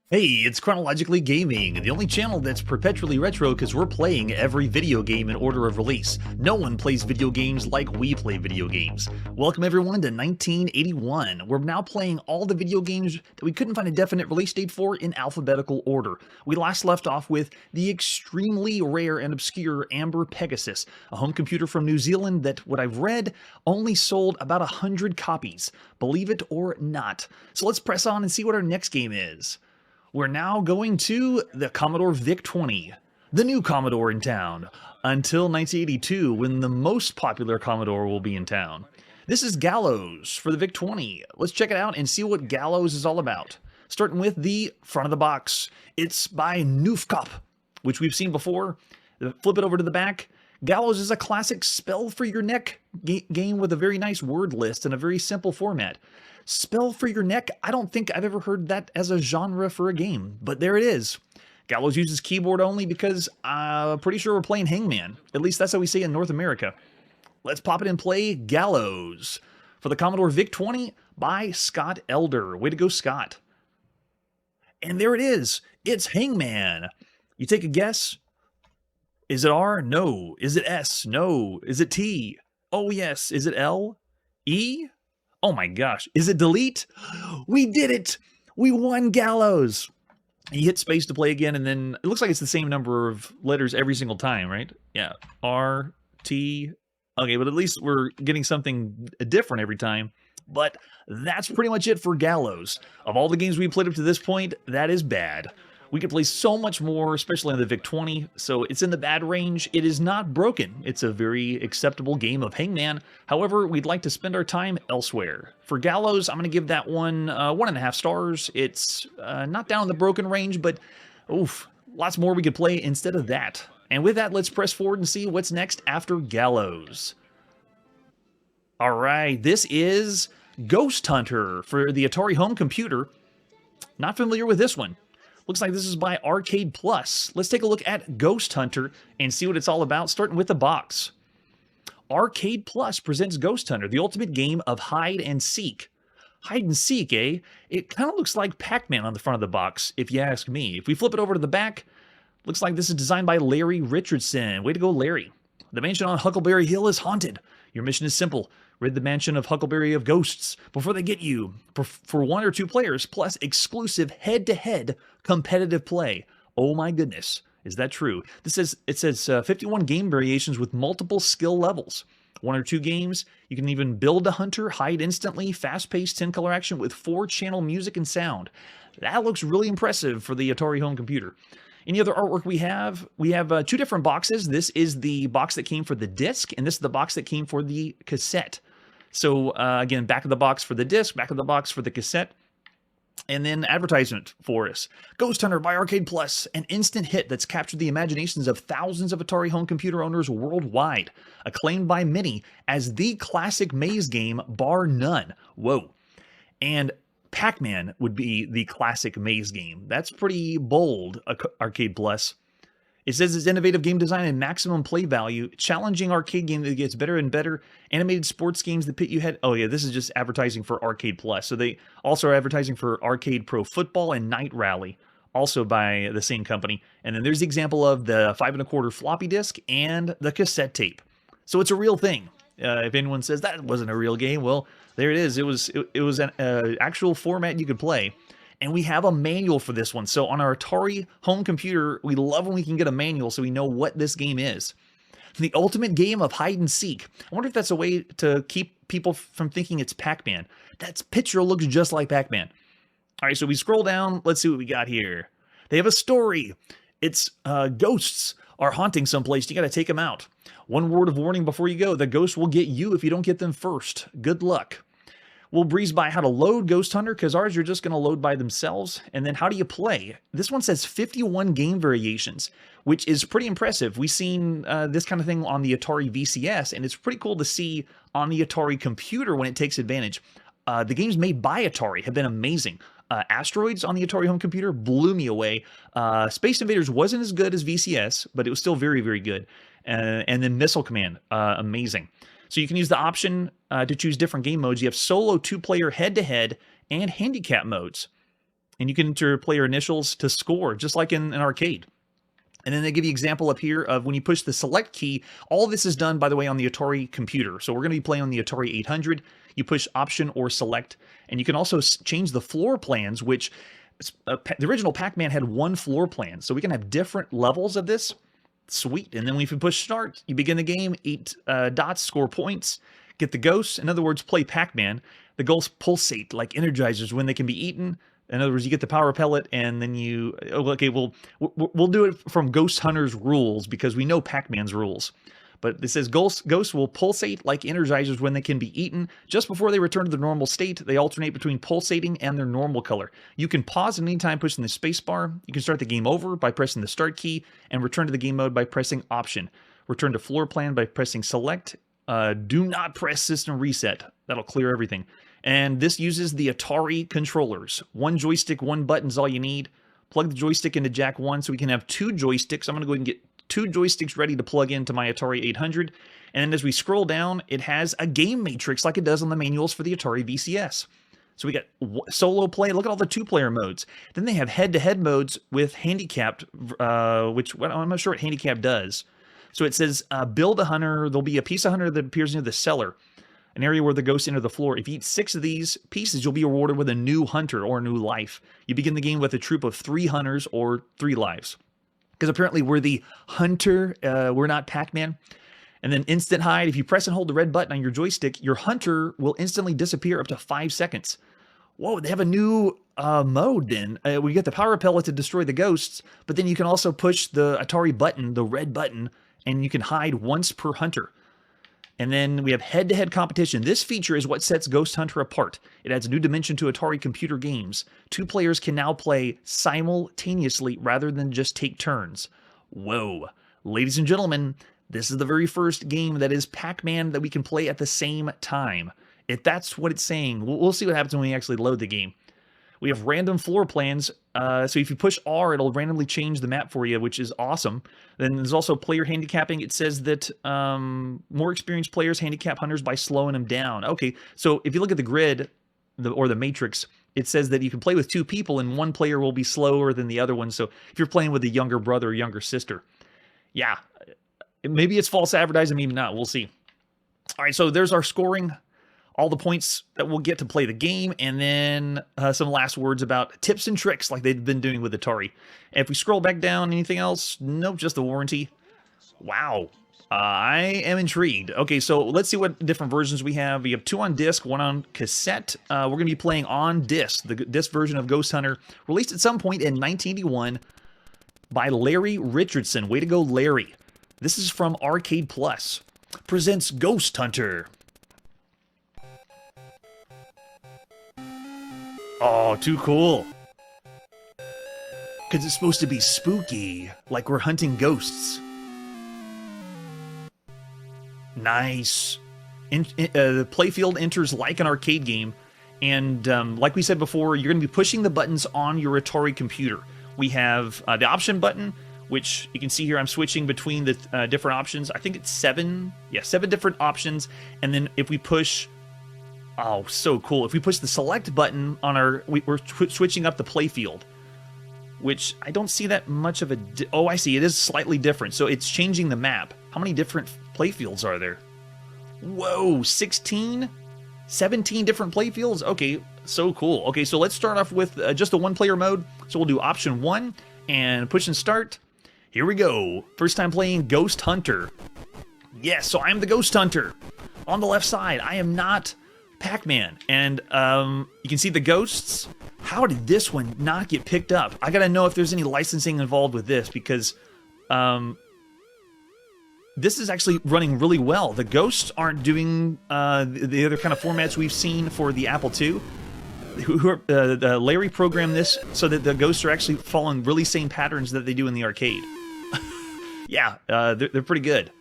Hey, it's Chronologically Gaming, the only channel that's perpetually retro because we're playing every video game in order of release. No one plays video games like we play video games. Welcome everyone to 1981. We're now playing all the video games that we couldn't find a definite release date for in alphabetical order. We last left off with the extremely rare and obscure Amber Pegasus, a home computer from New Zealand that, what I've read, only sold about 100 copies. Believe it or not. So let's press on and see what our next game is. We're now going to the Commodore VIC-20, the new Commodore in town, until 1982 when the most popular Commodore will be in town. This is Gallows for the VIC-20. Let's check it out and see what Gallows is all about. Starting with the front of the box. It's by Noofkop, which we've seen before. Flip it over to the back. Gallows is a classic spell for your neck game with a very nice word list and a very simple format. Spell for your neck, I don't think I've ever heard that as a genre for a game, but there it is. Gallows uses keyboard only because I'm pretty sure we're playing Hangman. At least that's how we say it in North America. Let's pop it and play Gallows for the Commodore VIC-20 by Scott Elder. Way to go, Scott. And there it is. It's Hangman. You take a guess. Is it R? No. Is it S? No. Is it T? Oh, yes. Is it L? E? Oh my gosh. Is it delete? We did it! We won Gallows! You hit space to play again, and then it looks like it's the same number of letters every single time, right? Yeah. R, T. Okay, but at least we're getting something different every time. But that's pretty much it for Gallows. Of all the games we played up to this point, that is bad. We could play so much more, especially on the VIC-20, so it's in the bad range. It is not broken. It's a very acceptable game of Hangman. However, we'd like to spend our time elsewhere. For Gallows, I'm going to give that one 1.5 stars. It's not down in the broken range, but oof, lots more we could play instead of that. And with that, let's press forward and see what's next after Gallows. All right, this is Ghost Hunter for the Atari home computer. Not familiar with this one. Looks like this is by Arcade Plus. Let's take a look at Ghost Hunter and see what it's all about, starting with the box. Arcade Plus presents Ghost Hunter, the ultimate game of hide and seek. Hide and seek, eh? It kind of looks like Pac-Man on the front of the box, if you ask me. If we flip it over to the back, looks like this is designed by Larry Richardson. Way to go, Larry. The mansion on Huckleberry Hill is haunted. Your mission is simple. Rid the mansion of Huckleberry of ghosts before they get you. For 1 or 2 players, plus exclusive head-to-head competitive play. Oh my goodness, is that true? It says 51 game variations with multiple skill levels. 1 or 2 games, you can even build a hunter, hide instantly, fast-paced 10-color action with 4-channel music and sound. That looks really impressive for the Atari home computer. Any other artwork we have? We have 2 different boxes. This is the box that came for the disc, and this is the box that came for the cassette. So again, back of the box for the disc, back of the box for the cassette, and then advertisement for us. Ghost Hunter by Arcade Plus, an instant hit that's captured the imaginations of thousands of Atari home computer owners worldwide, acclaimed by many as the classic maze game, bar none. Whoa. And Pac-Man would be the classic maze game. That's pretty bold, Arcade Plus. It says it's innovative game design and maximum play value, challenging arcade game that gets better and better, animated sports games that pit you head. Oh yeah, this is just advertising for Arcade Plus. So they also are advertising for Arcade Pro Football and Night Rally, also by the same company. And then there's the example of the 5 1/4 floppy disk and the cassette tape. So it's a real thing. If anyone says that wasn't a real game, well, there it is. It was an actual format you could play. And we have a manual for this one. So on our Atari home computer, we love when we can get a manual so we know what this game is. The ultimate game of hide and seek. I wonder if that's a way to keep people from thinking it's Pac-Man. That picture looks just like Pac-Man. All right, so we scroll down. Let's see what we got here. They have a story. It's ghosts are haunting someplace. You got to take them out. 1 word of warning before you go. The ghosts will get you if you don't get them first. Good luck. We'll breeze by how to load Ghost Hunter, because ours are just going to load by themselves. And then how do you play? This one says 51 game variations, which is pretty impressive. We've seen this kind of thing on the Atari VCS, and it's pretty cool to see on the Atari computer when it takes advantage. The games made by Atari have been amazing. Asteroids on the Atari home computer blew me away. Space Invaders wasn't as good as VCS, but it was still very, very good. And then Missile Command, amazing. So you can use the option to choose different game modes. You have solo 2-player head-to-head and handicap modes. And you can enter player initials to score, just like in an arcade. And then they give you an example up here of when you push the select key. All this is done, by the way, on the Atari computer. So we're going to be playing on the Atari 800. You push Option or Select, and you can also change the floor plans, which the original Pac-Man had one floor plan. So we can have different levels of this. Sweet. And then if you push Start, you begin the game, 8 dots, score points, get the ghosts. In other words, play Pac-Man. The ghosts pulsate like energizers when they can be eaten. In other words, you get the power pellet, and then you... Okay, we'll do it from Ghost Hunter's rules, because we know Pac-Man's rules. But it says ghosts will pulsate like energizers when they can be eaten. Just before they return to the normal state, they alternate between pulsating and their normal color. You can pause at any time pushing the space bar. You can start the game over by pressing the Start key, and return to the game mode by pressing Option. Return to floor plan by pressing Select. Do not press System Reset. That'll clear everything. And this uses the Atari controllers. One joystick, one button is all you need. Plug the joystick into jack 1 so we can have 2 joysticks. I'm going to go ahead and get 2 joysticks ready to plug into my Atari 800. And then as we scroll down, it has a game matrix like it does on the manuals for the Atari VCS. So we got solo play. Look at all the 2-player modes. Then they have head-to-head modes with handicapped, which I'm not sure what handicap does. So it says, build a hunter. There'll be a piece of hunter that appears near the cellar, an area where the ghosts enter the floor. If you eat 6 of these pieces, you'll be rewarded with a new hunter or a new life. You begin the game with a troop of 3 hunters or 3 lives. Because apparently we're the hunter, we're not Pac-Man. And then instant hide. If you press and hold the red button on your joystick, your hunter will instantly disappear up to 5 seconds. Whoa, they have a new mode then. We get the power pellet to destroy the ghosts, but then you can also push the Atari button, the red button, and you can hide once per hunter. And then we have head-to-head competition. This feature is what sets Ghost Hunter apart. It adds a new dimension to Atari computer games. 2 players can now play simultaneously rather than just take turns. Whoa. Ladies and gentlemen, this is the very first game that is Pac-Man that we can play at the same time. If that's what it's saying, we'll see what happens when we actually load the game. We have random floor plans, so if you push R, it'll randomly change the map for you, which is awesome. Then there's also player handicapping. It says that more experienced players handicap hunters by slowing them down. Okay, so if you look at the grid, or the matrix, it says that you can play with 2 people, and one player will be slower than the other one. So if you're playing with a younger brother or younger sister, yeah, maybe it's false advertising, maybe not. We'll see. All right, so there's our scoring. All the points that we'll get to play the game, and then some last words about tips and tricks like they've been doing with Atari. And if we scroll back down, anything else? Nope, just the warranty. Wow. I am intrigued. Okay, so let's see what different versions we have. We have 2 on disc, 1 on cassette. We're going to be playing on disc, the disc version of Ghost Hunter, released at some point in 1981 by Larry Richardson. Way to go, Larry. This is from Arcade Plus. Presents Ghost Hunter. Oh, too cool. Because it's supposed to be spooky, like we're hunting ghosts. Nice. The playfield enters like an arcade game. And like we said before, you're going to be pushing the buttons on your Atari computer. We have the option button, which you can see here I'm switching between the different options. I think it's 7. Yeah, 7 different options. And then if we push... Oh, so cool. If we push the select button on our... We're switching up the playfield, which I don't see that much of a... Oh, I see. It is slightly different. So it's changing the map. How many different playfields are there? Whoa, 16? 17 different playfields? Okay, so cool. Okay, so let's start off with just the 1-player mode. So we'll do option 1 and push and start. Here we go. First time playing Ghost Hunter. Yes, so I'm the Ghost Hunter. On the left side, I am not... Pac-Man, and you can see the ghosts. How did this one not get picked up? I gotta know if there's any licensing involved with this, because this is actually running really well. The ghosts aren't doing the other kind of formats we've seen for the Apple II. Larry programmed this so that the ghosts are actually following really same patterns that they do in the arcade. Yeah, they're pretty good.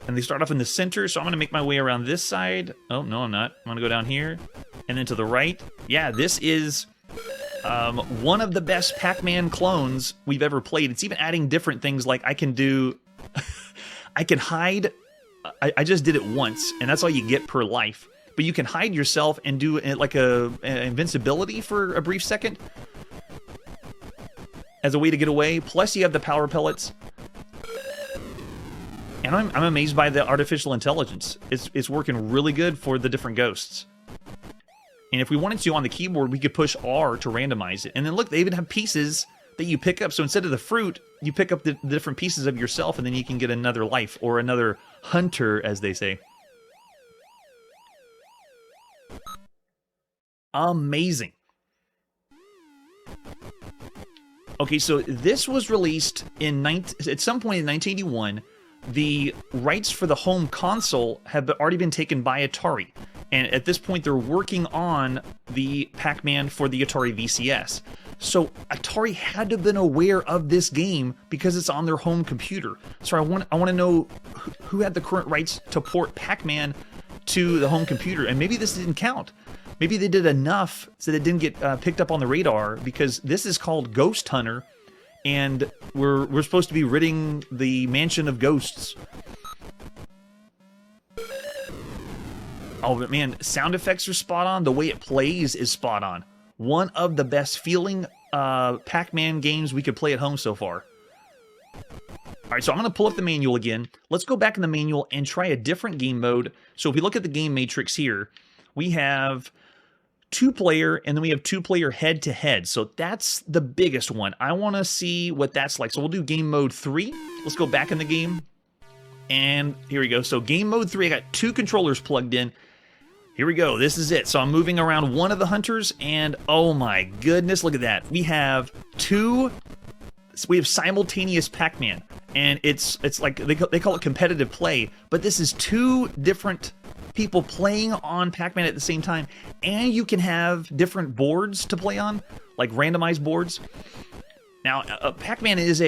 And they start off in the center, so I'm going to make my way around this side. Oh, no, I'm not. I'm going to go down here, and then to the right. Yeah, this is one of the best Pac-Man clones we've ever played. It's even adding different things, like I can do... I can hide... I just did it once, and that's all you get per life. but you can hide yourself and do like an invincibility for a brief second as a way to get away. Plus, you have the power pellets. And I'm amazed by the artificial intelligence. It's working really good for the different ghosts. And if we wanted to on the keyboard, we could push R to randomize it. And then look, they even have pieces that you pick up. So instead of the fruit, you pick up the different pieces of yourself, and then you can get another life, or another hunter, as they say. Amazing. Okay, so this was released at some point in 1981. The rights for the home console have already been taken by Atari. And at this point, they're working on the Pac-Man for the Atari VCS. So Atari had to have been aware of this game because it's on their home computer. So I want to know who had the current rights to port Pac-Man to the home computer. And maybe this didn't count. Maybe they did enough so that it didn't get picked up on the radar, because this is called Ghost Hunter. And we're supposed to be ridding the mansion of ghosts. Oh, but man, sound effects are spot on. The way it plays is spot on. One of the best feeling Pac-Man games we could play at home so far. All right, so I'm going to pull up the manual again. Let's go back in the manual and try a different game mode. So if we look at the game matrix here, we have 2-player, and then we have 2-player head-to-head. So that's the biggest one. I want to see what that's like. So we'll do game mode 3. Let's go back in the game. And here we go. So game mode 3, I got 2 controllers plugged in. Here we go. This is it. So I'm moving around one of the hunters, and oh my goodness, look at that. We have simultaneous Pac-Man, and it's like they call it competitive play, but this is 2 different people playing on Pac-Man at the same time, and you can have different boards to play on, like randomized boards. Now, Pac-Man is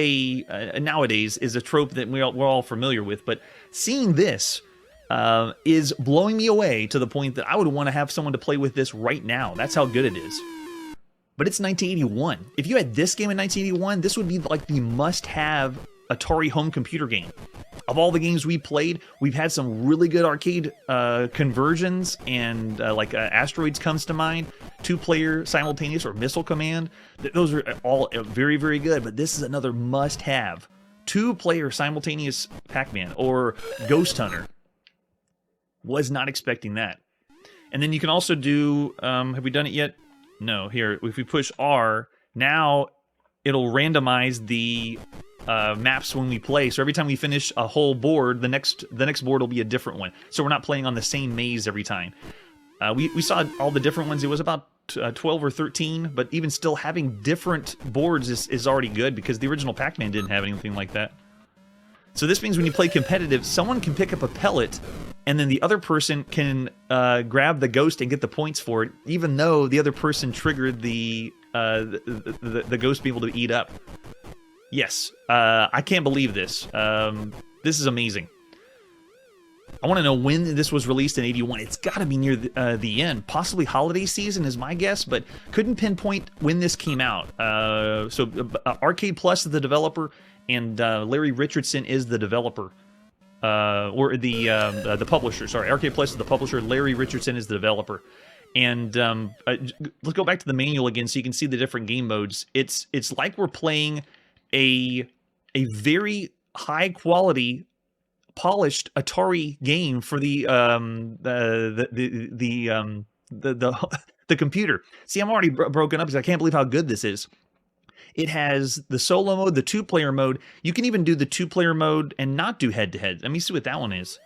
nowadays is a trope that we're all familiar with, but seeing this is blowing me away to the point that I would want to have someone to play with this right now. That's how good it is. But it's 1981. If you had this game in 1981, this would be like the must-have Atari home computer game. Of all the games we played, we've had some really good arcade conversions, and like Asteroids comes to mind, 2-player simultaneous, or Missile Command. Those are all very, very good, but this is another must-have. 2-player simultaneous Pac-Man, or Ghost Hunter. Was not expecting that. And then you can also do, have we done it yet? No, here, if we push R, now it'll randomize the maps when we play. So every time we finish a whole board, the next board will be a different one. So we're not playing on the same maze every time. We saw all the different ones. It was about 12 or 13, but even still having different boards is already good, because the original Pac-Man didn't have anything like that. So this means when you play competitive, someone can pick up a pellet, and then the other person can grab the ghost and get the points for it, even though the other person triggered the ghost being able to eat up. Yes, I can't believe this. This is amazing. I want to know when this was released in 81. It's got to be near the end. Possibly holiday season is my guess, but couldn't pinpoint when this came out. Arcade Plus is the developer, and Larry Richardson is the developer. Or the publisher. Sorry, Arcade Plus is the publisher. Larry Richardson is the developer. And let's go back to the manual again so you can see the different game modes. It's like we're playing a very high quality, polished Atari game for the computer. See, I'm already broken up because I can't believe how good this is. It has the solo mode, the 2-player mode. You can even do the 2-player mode and not do head-to-head. Let me see what that one is.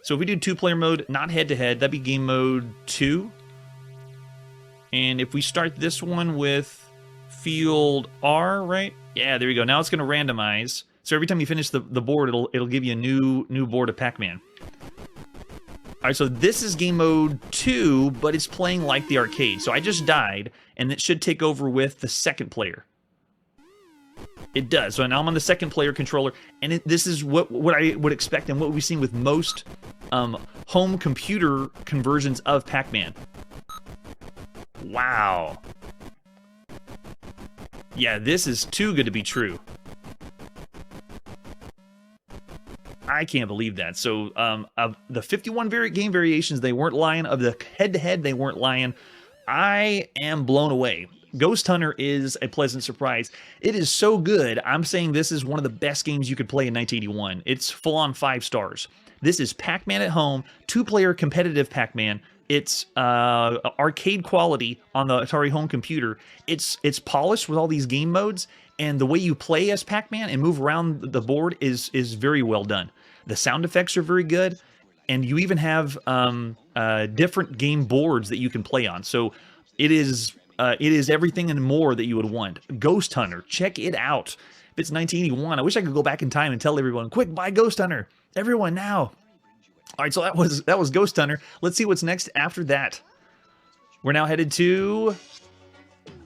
So if we do 2-player mode, not head-to-head, that'd be game mode 2. And if we start this one with field R, right? Yeah, there you go. Now it's going to randomize. So every time you finish the board, it'll give you a new board of Pac-Man. All right, so this is game mode 2, but it's playing like the arcade. So I just died, and it should take over with the 2nd player. It does. So now I'm on the 2nd player controller, and this is what I would expect and what we've seen with most home computer conversions of Pac-Man. Wow. Yeah, this is too good to be true. I can't believe that. So of the 51 game variations, they weren't lying. Of the head-to-head, they weren't lying. I am blown away. Ghost Hunter is a pleasant surprise. It is so good. I'm saying this is one of the best games you could play in 1981. It's full-on 5 stars. This is Pac-Man at home, 2-player competitive Pac-Man. It's arcade quality on the Atari home computer. It's polished with all these game modes, and the way you play as Pac-Man and move around the board is very well done. The sound effects are very good, and you even have different game boards that you can play on. So it is everything and more that you would want. Ghost Hunter, check it out. If it's 1981, I wish I could go back in time and tell everyone, quick, buy Ghost Hunter. Everyone now. All right, so that was Ghost Hunter. Let's see what's next after that. We're now headed to...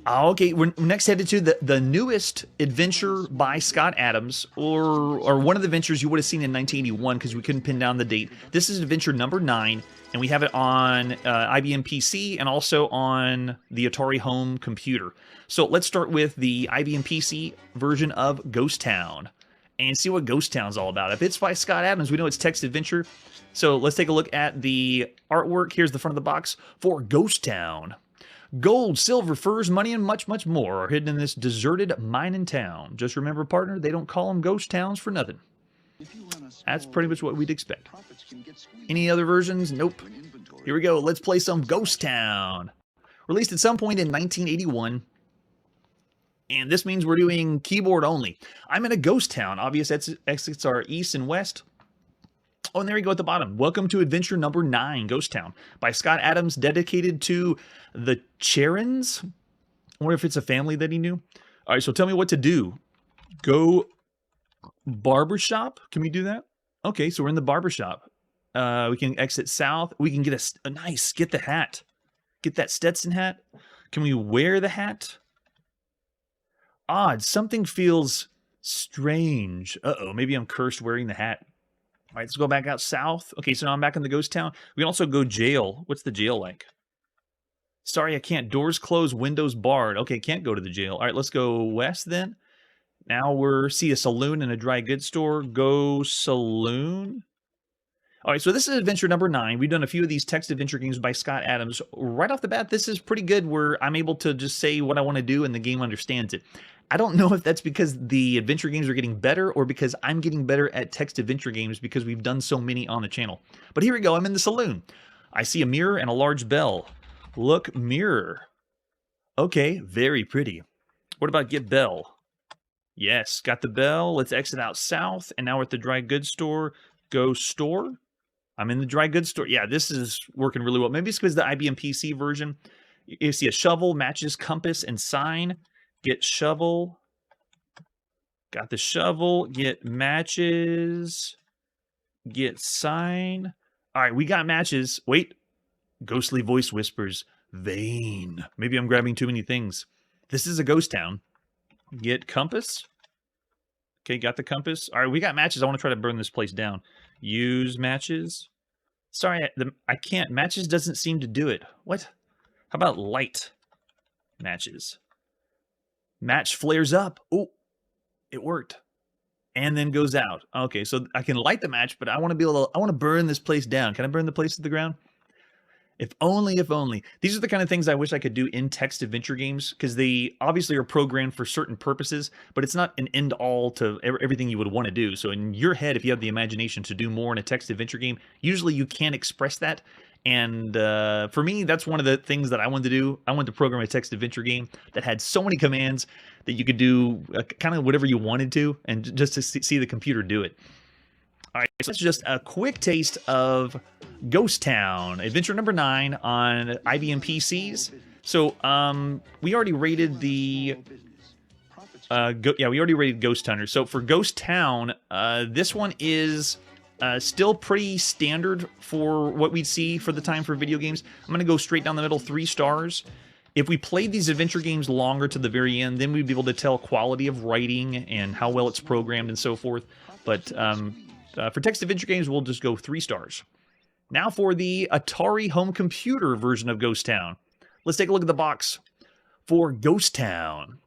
Okay, we're next headed to the newest adventure by Scott Adams, or one of the adventures you would have seen in 1981 because we couldn't pin down the date. This is adventure number 9, and we have it on IBM PC and also on the Atari home computer. So let's start with the IBM PC version of Ghost Town and see what Ghost Town's all about. If it's by Scott Adams, we know it's text adventure. So let's take a look at the artwork. Here's the front of the box for Ghost Town. Gold, silver, furs, money, and much, much more are hidden in this deserted mining town. Just remember, partner, they don't call them ghost towns for nothing. That's pretty much what we'd expect. Any other versions? Nope. Here we go. Let's play some Ghost Town. Released at some point in 1981. And this means we're doing keyboard only. I'm in a ghost town. Obvious exits are east and west. Oh, and there we go at the bottom. Welcome to adventure number 9, Ghost Town, by Scott Adams, dedicated to the Charons. I wonder if it's a family that he knew. All right, so tell me what to do. Go barbershop. Can we do that? Okay, so we're in the barbershop. We can exit south. We can get a nice, get the hat. Get that Stetson hat. Can we wear the hat? Odd. Something feels strange. Uh-oh, maybe I'm cursed wearing the hat. All right, let's go back out south. Okay, so now I'm back in the ghost town. We can also go jail. What's the jail like? Sorry, I can't. Doors closed, windows barred. Okay, can't go to the jail. All right, let's go west then. Now see a saloon and a dry goods store. Go saloon. All right, so this is adventure number 9. We've done a few of these text adventure games by Scott Adams. Right off the bat, this is pretty good where I'm able to just say what I want to do and the game understands it. I don't know if that's because the adventure games are getting better or because I'm getting better at text adventure games because we've done so many on the channel. But here we go. I'm in the saloon. I see a mirror and a large bell. Look, mirror. Okay, very pretty. What about get bell? Yes, got the bell. Let's exit out south. And now we're at the dry goods store. Go store. I'm in the dry goods store. Yeah, this is working really well. Maybe it's because the IBM PC version. You see a shovel, matches, compass, and sign. Get shovel. Got the shovel. Get matches. Get sign. All right, we got matches. Wait. Ghostly voice whispers. Vain. Maybe I'm grabbing too many things. This is a ghost town. Get compass. Okay, got the compass. All right, we got matches. I want to try to burn this place down. Use matches. Sorry, I can't. Matches doesn't seem to do it. What? How about light matches? Match flares up. Oh, it worked. And then goes out. Okay, so I can light the match, but I want to be able to, I want to burn this place down. Can I burn the place to the ground? If only, if only. These are the kind of things I wish I could do in text adventure games because they obviously are programmed for certain purposes, but it's not an end all to everything you would want to do. So in your head, if you have the imagination to do more in a text adventure game, usually you can't express that. And for me, that's one of the things that I wanted to do. I wanted to program a text adventure game that had so many commands that you could do kind of whatever you wanted to, and just to see the computer do it. All right, so that's just a quick taste of Ghost Town, adventure number 9 on IBM PCs. So we already rated the we already rated Ghost Hunter. So for Ghost Town, this one is still pretty standard for what we'd see for the time for video games. I'm going to go straight down the middle, 3 stars. If we played these adventure games longer to the very end, then we'd be able to tell quality of writing and how well it's programmed and so forth. But for text adventure games, we'll just go 3 stars. Now for the Atari home computer version of Ghost Town. Let's take a look at the box for Ghost Town.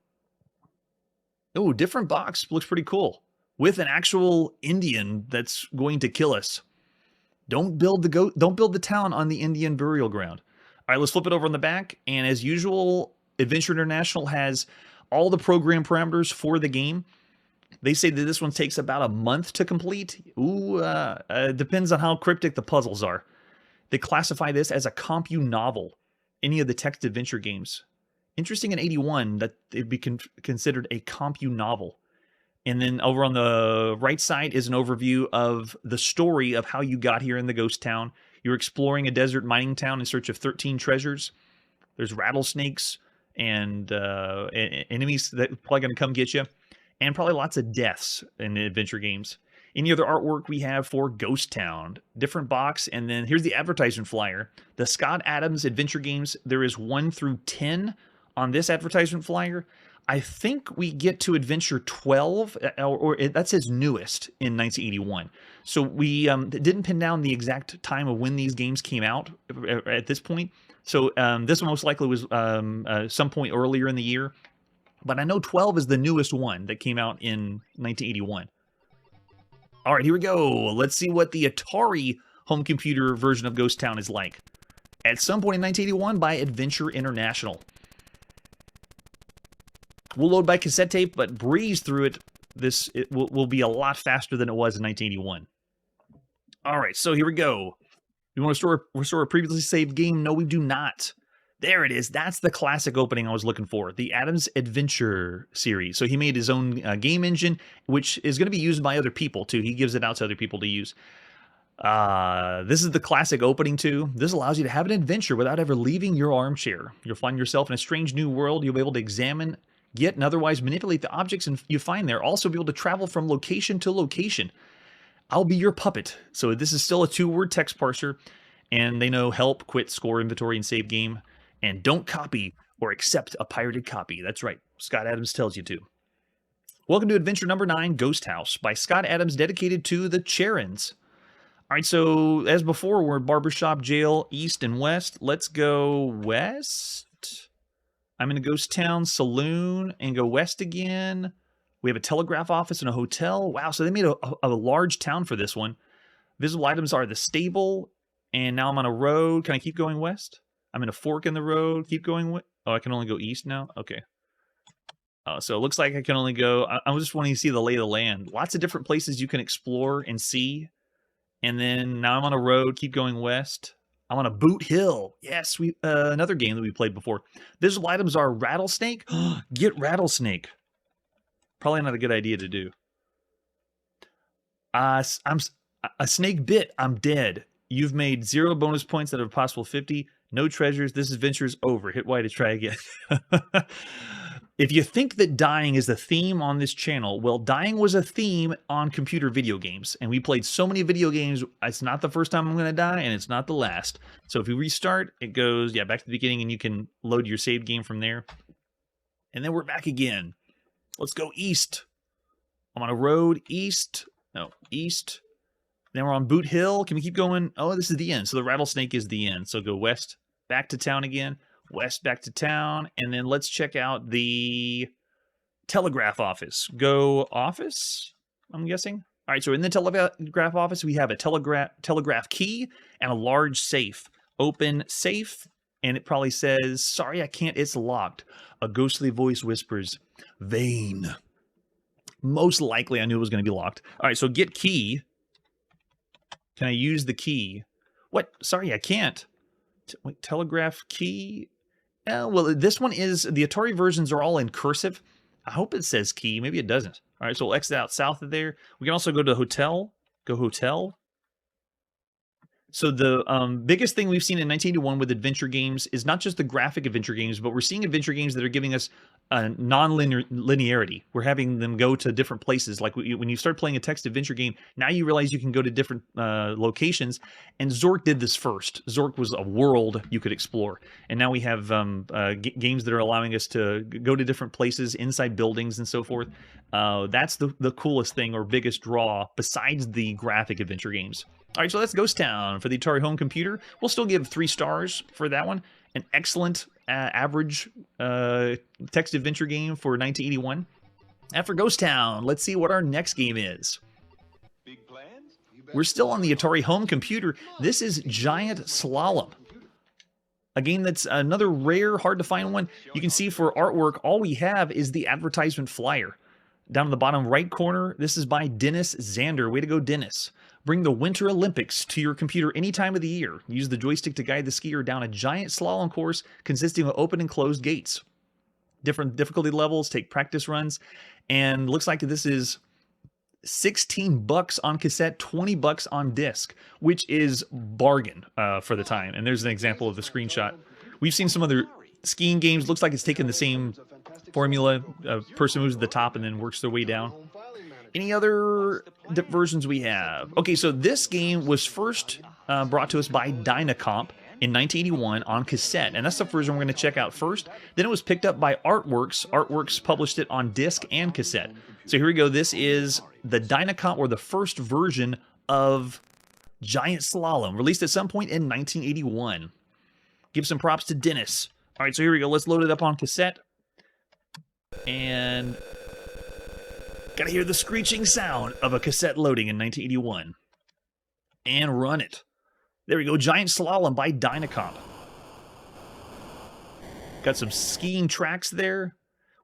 Oh, different box. Looks pretty cool. with an actual Indian that's going to kill us. Don't build the town on the Indian burial ground. All right, let's flip it over on the back. And as usual, Adventure International has all the program parameters for the game. They say that this one takes about a month to complete. Ooh, depends on how cryptic the puzzles are. They classify this as a compu-novel, any of the text adventure games. Interesting in 81 that it'd be considered a compu-novel. And then over on the right side is an overview of the story of how you got here in the ghost town. You're exploring a desert mining town in search of 13 treasures. There's rattlesnakes and enemies that are probably going to come get you. And probably lots of deaths in the adventure games. Any other artwork we have for Ghost Town? Different box. And then here's the advertisement flyer. The Scott Adams Adventure Games, there is 1 through 10 on this advertisement flyer. I think we get to Adventure 12, or that's his newest in 1981. So we didn't pin down the exact time of when these games came out at this point. So this one most likely was some point earlier in the year. But I know 12 is the newest one that came out in 1981. All right, here we go. Let's see what the Atari home computer version of Ghost Town is like. At some point in 1981 by Adventure International. We'll load by cassette tape, but breeze through it. It will be a lot faster than it was in 1981. All right, so here we go. We want to restore a previously saved game? No, we do not. There it is. That's the classic opening I was looking for. The Adams Adventure series. So he made his own game engine, which is going to be used by other people, too. He gives it out to other people to use. This is the classic opening, too. This allows you to have an adventure without ever leaving your armchair. You'll find yourself in a strange new world. You'll be able to examine, get, and otherwise manipulate the objects you find there. Also be able to travel from location to location. I'll be your puppet. So this is still a 2-word text parser. And they know help, quit, score, inventory, and save game. And don't copy or accept a pirated copy. That's right. Scott Adams tells you to. Welcome to adventure number 9, Ghost House, by Scott Adams, dedicated to the Charons. All right, so as before, we're barbershop, jail, east and west. Let's go west. I'm in a ghost town, saloon, and go west again. We have a telegraph office and a hotel. Wow, so they made a large town for this one. Visible items are the stable, and now I'm on a road. Can I keep going west? I'm in a fork in the road. Keep going. Oh, I can only go east now? Okay. So it looks like I can only go... I'm just wanting to see the lay of the land. Lots of different places you can explore and see. And then now I'm on a road. Keep going west. I'm on a Boot Hill. Yes, another game that we played before. Visible items are rattlesnake. Get rattlesnake. Probably not a good idea to do. I'm a snake bit. I'm dead. You've made 0 bonus points out of a possible 50. No treasures. This adventure's over. Hit Y to try again. If you think that dying is the theme on this channel, well, dying was a theme on computer video games. And we played so many video games, it's not the first time I'm going to die, and it's not the last. So if we restart, it goes, back to the beginning, and you can load your saved game from there. And then we're back again. Let's go east. I'm on a road east. No, east. Then we're on Boot Hill. Can we keep going? Oh, this is the end. So the rattlesnake is the end. So go west, back to town again. West, back to town. And then let's check out the telegraph office. Go office, I'm guessing. All right, so in the telegraph office, we have a telegraph key and a large safe. Open safe, and it probably says, sorry, I can't, it's locked. A ghostly voice whispers, vain. Most likely, I knew it was going to be locked. All right, so get key. Can I use the key? What? Sorry, I can't. Wait, telegraph key? Well, this one is, the Atari versions are all in cursive. I hope it says key. Maybe it doesn't. All right, so we'll exit out south of there. We can also go to hotel. Go hotel. So the biggest thing we've seen in 1981 with adventure games is not just the graphic adventure games, but we're seeing adventure games that are giving us non-linearity. We're having them go to different places. Like when you start playing a text adventure game, now you realize you can go to different locations. And Zork did this first. Zork was a world you could explore. And now we have games that are allowing us to go to different places, inside buildings and so forth. That's the coolest thing or biggest draw besides the graphic adventure games. All right, so that's Ghost Town for the Atari home computer. We'll still give 3 stars for that one. An excellent average text adventure game for 1981. After Ghost Town, let's see what our next game is. We're still on the Atari home computer. This is Giant Slalom. A game that's another rare, hard to find one. You can see for artwork, all we have is the advertisement flyer. Down in the bottom right corner, this is by Dennis Zander. Way to go, Dennis. Bring the Winter Olympics to your computer any time of the year. Use the joystick to guide the skier down a giant slalom course consisting of open and closed gates. Different difficulty levels, take practice runs, and looks like this is $16 on cassette, $20 on disc, which is bargain for the time. And there's an example of the screenshot. We've seen some other skiing games. Looks like it's taken the same formula. A person moves to the top and then works their way down. Any other versions we have? Okay, so this game was first brought to us by Dynacomp in 1981 on cassette, and that's the version we're going to check out first. Then it was picked up by Artworks. Artworks published it on disc and cassette. So here we go. This is the Dynacomp, or the first version of Giant Slalom, released at some point in 1981. Give some props to Dennis. All right, so here we go. Let's load it up on cassette. And gotta hear the screeching sound of a cassette loading in 1981. And run it. There we go, Giant Slalom by Dynacomp. Got some skiing tracks there.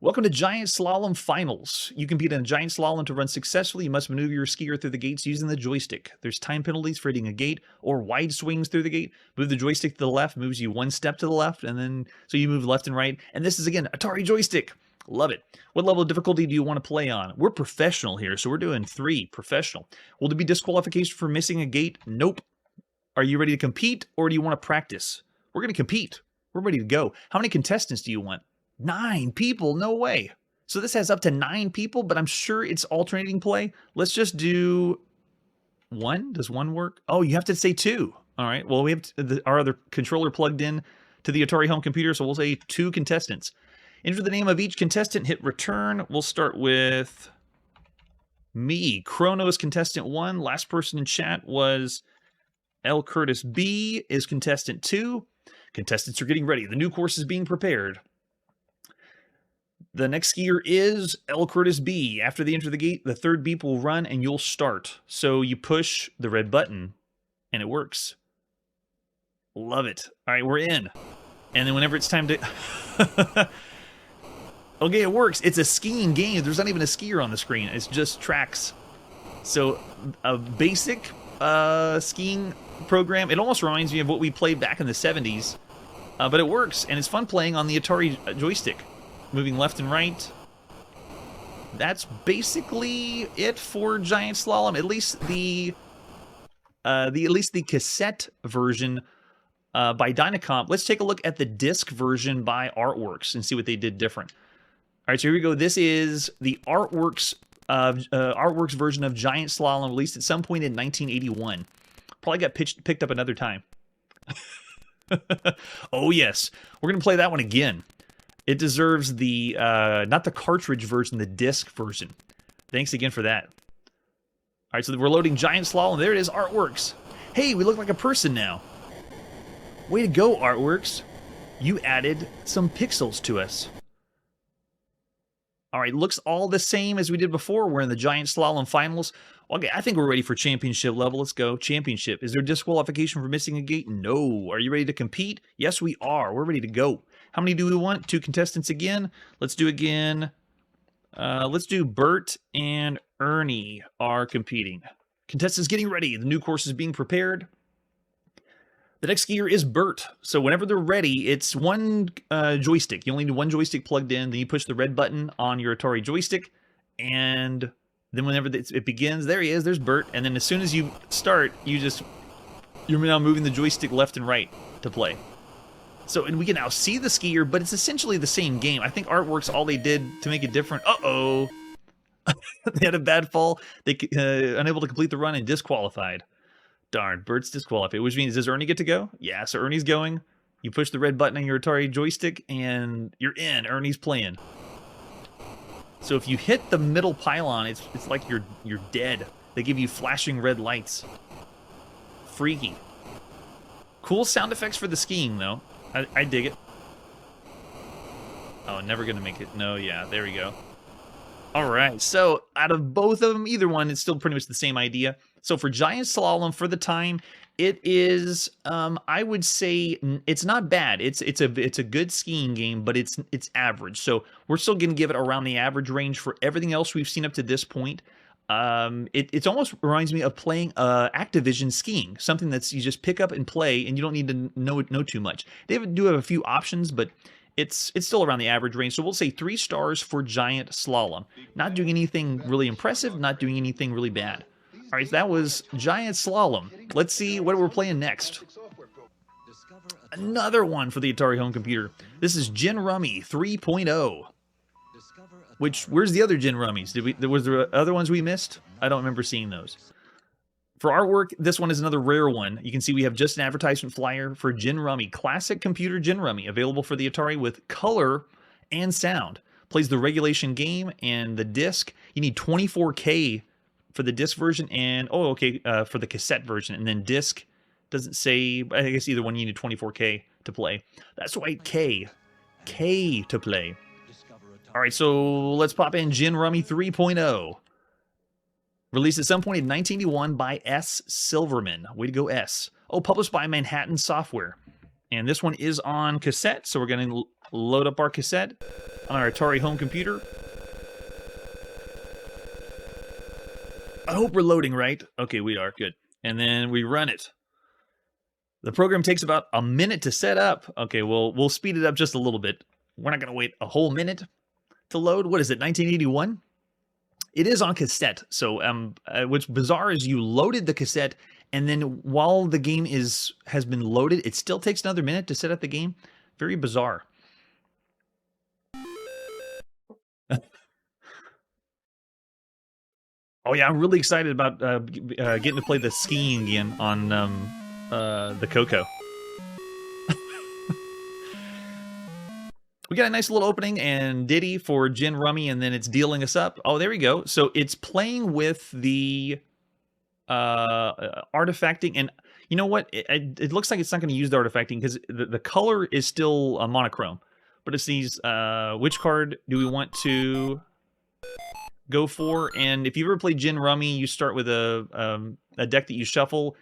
Welcome to Giant Slalom Finals. You compete in a Giant Slalom to run successfully. You must maneuver your skier through the gates using the joystick. There's time penalties for hitting a gate or wide swings through the gate. Move the joystick to the left, moves you one step to the left, and then so you move left and right. And this is, again, Atari joystick. Love it. What level of difficulty do you want to play on? We're professional here, so we're doing 3, professional. Will there be disqualification for missing a gate? Nope. Are you ready to compete, or do you want to practice? We're going to compete. We're ready to go. How many contestants do you want? 9 people? No way. So this has up to 9 people, but I'm sure it's alternating play. Let's just do 1. Does 1 work? Oh, you have to say 2. All right. Well, we have our other controller plugged in to the Atari home computer, so we'll say 2 contestants. Enter the name of each contestant, hit return. We'll start with me. Chronos contestant 1. Last person in chat was L. Curtis B. is contestant 2. Contestants are getting ready. The new course is being prepared. The next skier is L. Curtis B. After they enter the gate, the third beep will run and you'll start. So you push the red button and it works. Love it. All right, we're in. And then whenever it's time to... Okay, it works. It's a skiing game. There's not even a skier on the screen. It's just tracks. So a basic skiing program. It almost reminds me of what we played back in the 70s. But it works, and it's fun playing on the Atari joystick. Moving left and right. That's basically it for Giant Slalom. At least the cassette version by Dynacomp. Let's take a look at the disc version by Artworks and see what they did different. All right, so here we go. This is the Artworks version of Giant Slalom, released at some point in 1981. Probably got picked up another time. Oh yes, we're gonna play that one again. It deserves the not the cartridge version, the disc version. Thanks again for that. All right, so we're loading Giant Slalom. There it is, Artworks. Hey, we look like a person now. Way to go, Artworks. You added some pixels to us. All right, looks all the same as we did before. We're in the Giant Slalom Finals. Okay, I think we're ready for championship level. Let's go. Championship. Is there disqualification for missing a gate? No. Are you ready to compete? Yes, we are. We're ready to go. How many do we want? 2 contestants again. Let's do again. Let's do Bert and Ernie are competing. Contestants getting ready. The new course is being prepared. The next skier is Bert. So whenever they're ready, it's one joystick. You only need one joystick plugged in. Then you push the red button on your Atari joystick. And then whenever it begins, there he is. There's Bert. And then as soon as you start, you're now moving the joystick left and right to play. So, and we can now see the skier, but it's essentially the same game. I think Artworks, all they did to make it different. Uh-oh. They had a bad fall. They unable to complete the run and disqualified. Darn, Bert's disqualified, which means, does Ernie get to go? Yeah, so Ernie's going. You push the red button on your Atari joystick, and you're in. Ernie's playing. So if you hit the middle pylon, it's like you're dead. They give you flashing red lights. Freaky. Cool sound effects for the skiing, though. I dig it. Oh, never gonna make it. No, yeah, there we go. All right, so out of both of them, either one, it's still pretty much the same idea. So for Giant Slalom, for the time, it is, I would say, it's not bad. It's a good skiing game, but it's average. So we're still going to give it around the average range for everything else we've seen up to this point. It almost reminds me of playing Activision skiing, something that's you just pick up and play, and you don't need to know too much. They do have a few options, but it's still around the average range. So we'll say 3 stars for Giant Slalom. Not doing anything really impressive, not doing anything really bad. All right, so that was Giant Slalom. Let's see what we're playing next. Another one for the Atari home computer. This is Gin Rummy 3.0. Which, where's the other Gin Rummies? Was there other ones we missed? I don't remember seeing those. For artwork, this one is another rare one. You can see we have just an advertisement flyer for Gin Rummy, classic computer Gin Rummy, available for the Atari with color and sound. Plays the regulation game and the disc. You need 24K for the disc version and, for the cassette version. And then disc doesn't say, I guess either one you need 24K to play. That's right, K to play. All right, so let's pop in Gin Rummy 3.0. Released at some point in 1981 by S. Silverman. Way to go, S. Oh, published by Manhattan Software. And this one is on cassette, so we're going to load up our cassette on our Atari home computer. I hope we're loading right. Okay, we are. Good. And then we run it. The program takes about a minute to set up. Okay, we'll speed it up just a little bit. We're not going to wait a whole minute to load. What is it, 1981? It is on cassette, so what's bizarre is you loaded the cassette, and then while the game has been loaded, it still takes another minute to set up the game. Very bizarre. Oh yeah, I'm really excited about getting to play the skiing again on the Coco. We got a nice little opening and ditty for Gin Rummy, and then it's dealing us up. Oh, there we go. So it's playing with the artifacting, and you know what? It looks like it's not going to use the artifacting because the color is still monochrome. But it's these, which card do we want to go for? And if you ever played Gin Rummy, you start with a deck that you shuffle.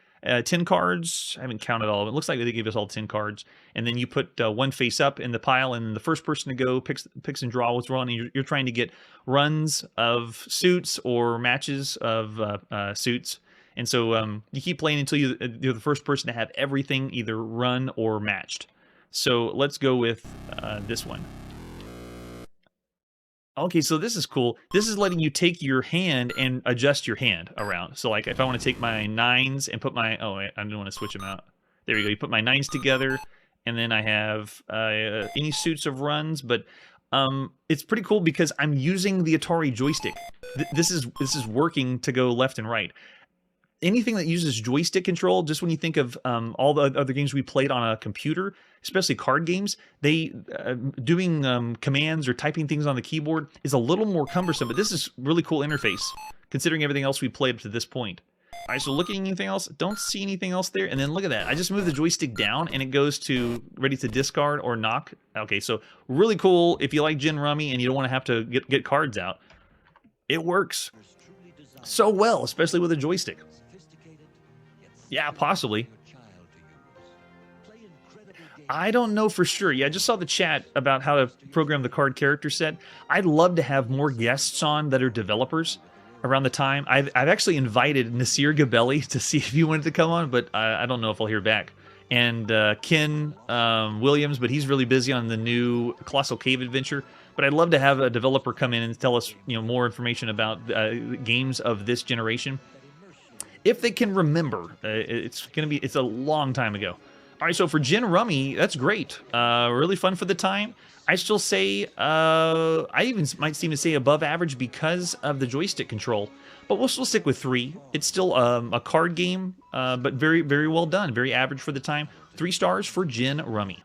10 cards. I haven't counted all of it. It looks like they gave us all 10 cards. And then you put one face up in the pile, and the first person to go picks and draw what's wrong. And you're trying to get runs of suits or matches of suits. And so you keep playing until you're the first person to have everything either run or matched. So let's go with this one. Okay, so this is cool. This is letting you take your hand and adjust your hand around. So like if I want to take my 9s and put my, I don't want to switch them out. There we go. You put my 9s together, and then I have any suits of runs, but it's pretty cool because I'm using the Atari joystick. This is working to go left and right. Anything that uses joystick control, just when you think of all the other games we played on a computer, especially card games, they doing commands or typing things on the keyboard is a little more cumbersome, but this is really cool interface, considering everything else we played up to this point. All right, so looking at anything else, don't see anything else there, and then look at that. I just moved the joystick down, and it goes to ready to discard or knock. Okay, so really cool if you like Gin Rummy and you don't want to have to get cards out. It works so well, especially with a joystick. Yeah, possibly. I don't know for sure. Yeah, I just saw the chat about how to program the card character set. I'd love to have more guests on that are developers around the time. I've actually invited Nasir Gabelli to see if he wanted to come on, but I don't know if I'll hear back. And Ken Williams, but he's really busy on the new Colossal Cave adventure. But I'd love to have a developer come in and tell us, more information about games of this generation. If they can remember, it's a long time ago. All right, so for Gin Rummy, that's great. Really fun for the time. I still say, I even might seem to say above average because of the joystick control. But we'll still stick with 3. It's still a card game, but very, very well done. Very average for the time. 3 stars for Gin Rummy.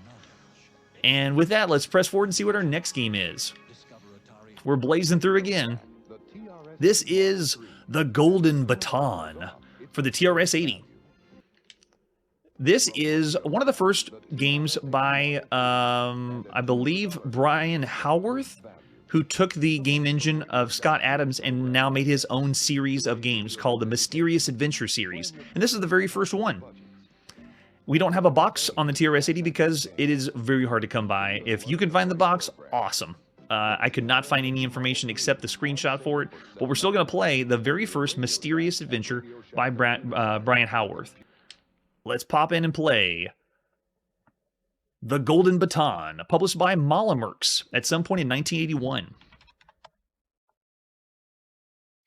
And with that, let's press forward and see what our next game is. We're blazing through again. This is the Golden Baton for the TRS-80. This is one of the first games by, I believe, Brian Howarth, who took the game engine of Scott Adams and now made his own series of games called the Mysterious Adventure series. And this is the very first one. We don't have a box on the TRS-80 because it is very hard to come by. If you can find the box, awesome. I could not find any information except the screenshot for it, but we're still going to play the very first Mysterious Adventure by Brian Howarth. Let's pop in and play The Golden Baton, published by Molamerks at some point in 1981.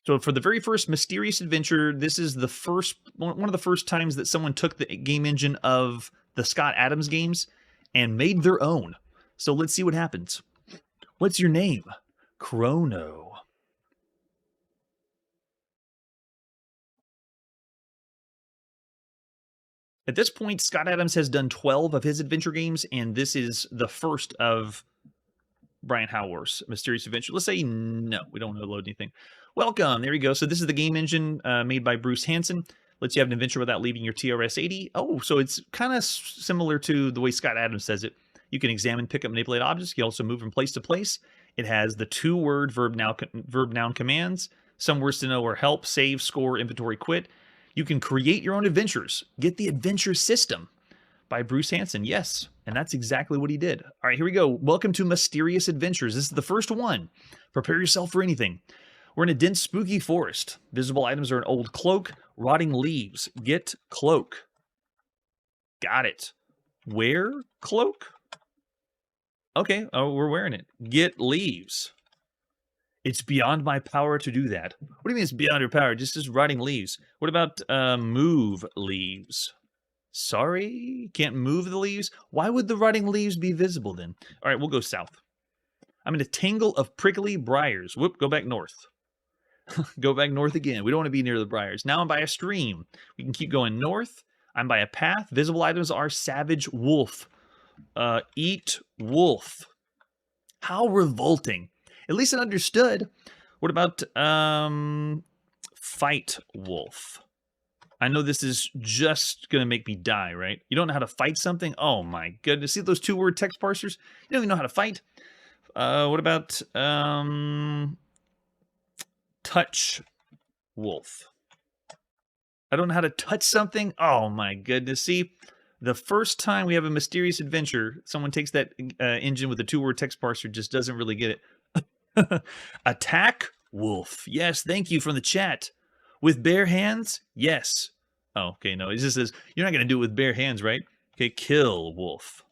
So for the very first Mysterious Adventure, this is the first one of the first times that someone took the game engine of the Scott Adams games and made their own. So let's see what happens. What's your name? Chrono. At this point, Scott Adams has done 12 of his adventure games, and this is the first of Brian Howarth's Mysterious Adventure. Let's say no, we don't want to load anything. Welcome, there you go. So this is the game engine made by Bruce Hansen. Lets you have an adventure without leaving your TRS-80. Oh, so it's kind of similar to the way Scott Adams says it. You can examine, pick up, manipulate objects. You can also move from place to place. It has the 2-word verb-noun commands. Some words to know are help, save, score, inventory, quit. You can create your own adventures. Get the adventure system by Bruce Hansen. Yes, and that's exactly what he did. All right, here we go. Welcome to Mysterious Adventures. This is the first one. Prepare yourself for anything. We're in a dense, spooky forest. Visible items are an old cloak, rotting leaves. Get cloak. Got it. Wear cloak? Okay, oh, we're wearing it. Get leaves. It's beyond my power to do that. What do you mean it's beyond your power? Just as rotting leaves. What about move leaves? Sorry, can't move the leaves? Why would the rotting leaves be visible then? All right, we'll go south. I'm in a tangle of prickly briars. Whoop, go back north. Go back north again. We don't want to be near the briars. Now I'm by a stream. We can keep going north. I'm by a path. Visible items are savage wolf. Eat wolf. How revolting. At least it understood. What about fight wolf? I know this is just going to make me die, right? You don't know how to fight something? Oh my goodness. See those 2-word text parsers? You don't even know how to fight. What about touch wolf? I don't know how to touch something? Oh my goodness. See, the first time we have a mysterious adventure, someone takes that engine with a 2-word text parser, just doesn't really get it. Attack wolf. Yes, thank you from the chat. With bare hands? Yes. Oh, okay, no. It just says, you're not going to do it with bare hands, right? Okay, kill wolf.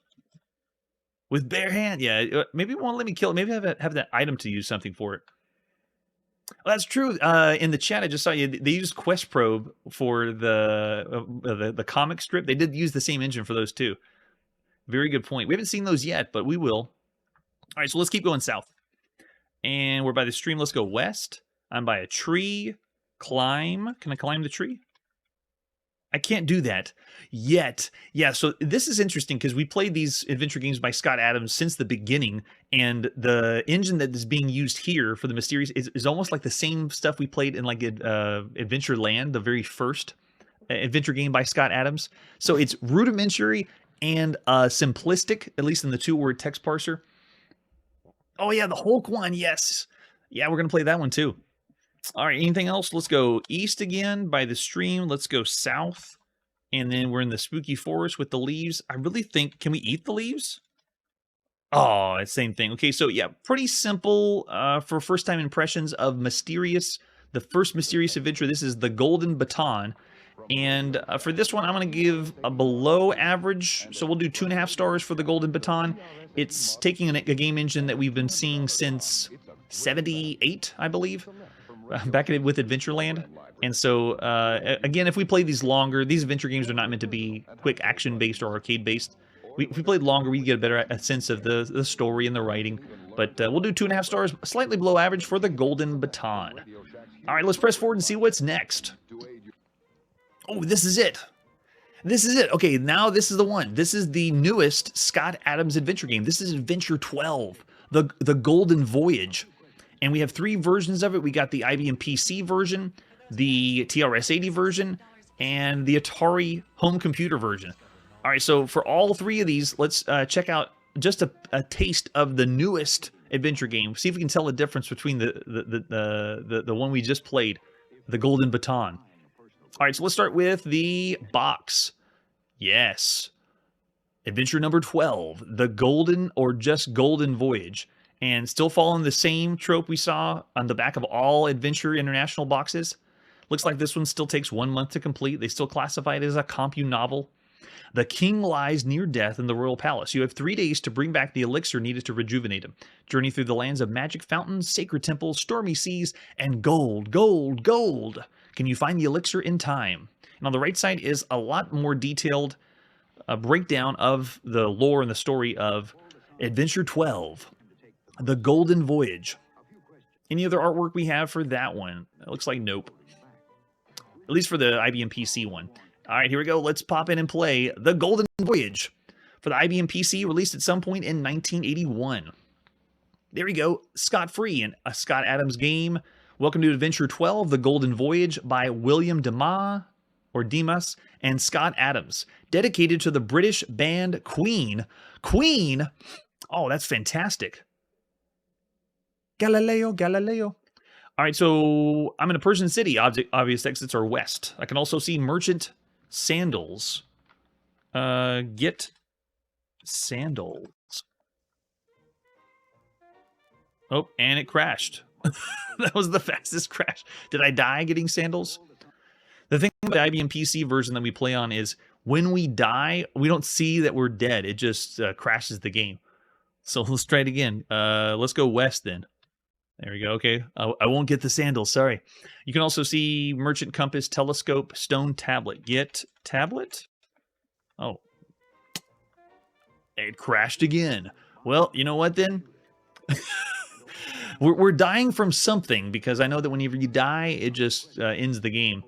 With bare hand? Yeah, maybe it won't let me kill it. Maybe I have that item to use something for it. Well, that's true. In the chat, I just saw you. They used Quest Probe for the comic strip. They did use the same engine for those too. Very good point. We haven't seen those yet, but we will. All right, so let's keep going south. And we're by the stream. Let's go west. I'm by a tree. Climb. Can I climb the tree? I can't do that yet. Yeah, so this is interesting because we played these adventure games by Scott Adams since the beginning, and the engine that is being used here for the Mysterious is almost like the same stuff we played in like Adventureland, the very first adventure game by Scott Adams. So it's rudimentary and simplistic, at least in the 2-word text parser. Oh yeah, the Hulk one, yes. Yeah, we're going to play that one too. All right, anything else? Let's go east again by the stream. Let's go south. And then we're in the spooky forest with the leaves. I really think, can we eat the leaves? Oh, it's the same thing. Okay, so yeah, pretty simple for first-time impressions of the first Mysterious Adventure. This is The Golden Baton. And for this one, I'm going to give a below average. So we'll do 2.5 stars for The Golden Baton. It's taking a game engine that we've been seeing since 78, I believe. Back with Adventureland. And so, again, if we play these longer, these adventure games are not meant to be quick action-based or arcade-based. If we played longer, we'd get a better sense of the story and the writing. But we'll do 2.5 stars, slightly below average for the Golden Baton. All right, let's press forward and see what's next. Oh, this is it. This is it. Okay, now this is the one. This is the newest Scott Adams adventure game. This is Adventure 12, the Golden Voyage. And we have 3 versions of it. We got the IBM PC version, the TRS-80 version, and the Atari home computer version. All right, so for all 3 of these, let's check out just a taste of the newest adventure game. See if we can tell the difference between the one we just played, the Golden Baton. All right, so let's start with the box. Yes. Adventure number 12, the Golden or just Golden Voyage. And still following the same trope we saw on the back of all Adventure International boxes. Looks like this one still takes 1 month to complete. They still classify it as a compu novel. The king lies near death in the royal palace. You have 3 days to bring back the elixir needed to rejuvenate him. Journey through the lands of magic fountains, sacred temples, stormy seas, and gold, gold, gold. Can you find the elixir in time? And on the right side is a lot more detailed breakdown of the lore and the story of Adventure 12, the Golden Voyage. Any other artwork we have for that one? It looks like nope. At least for the IBM PC one. All right, here we go. Let's pop in and play the Golden Voyage for the IBM PC, released at some point in 1981. There we go. Scot-free in a Scott Adams game. Welcome to Adventure 12, the Golden Voyage by William Demas and Scott Adams. Dedicated to the British band Queen. Queen? Oh, that's fantastic. Galileo, Galileo. All right, so I'm in a Persian city. Obvious exits are west. I can also see merchant sandals. Get sandals. Oh, and it crashed. That was the fastest crash. Did I die getting sandals? The thing about the IBM PC version that we play on is when we die, we don't see that we're dead. It just crashes the game. So let's try it again. Let's go west then. There we go. Okay. I won't get the sandals. Sorry. You can also see merchant compass, telescope, stone tablet. Get tablet? Oh. It crashed again. Well, you know what then? We're dying from something, because I know that whenever you die, it just ends the game.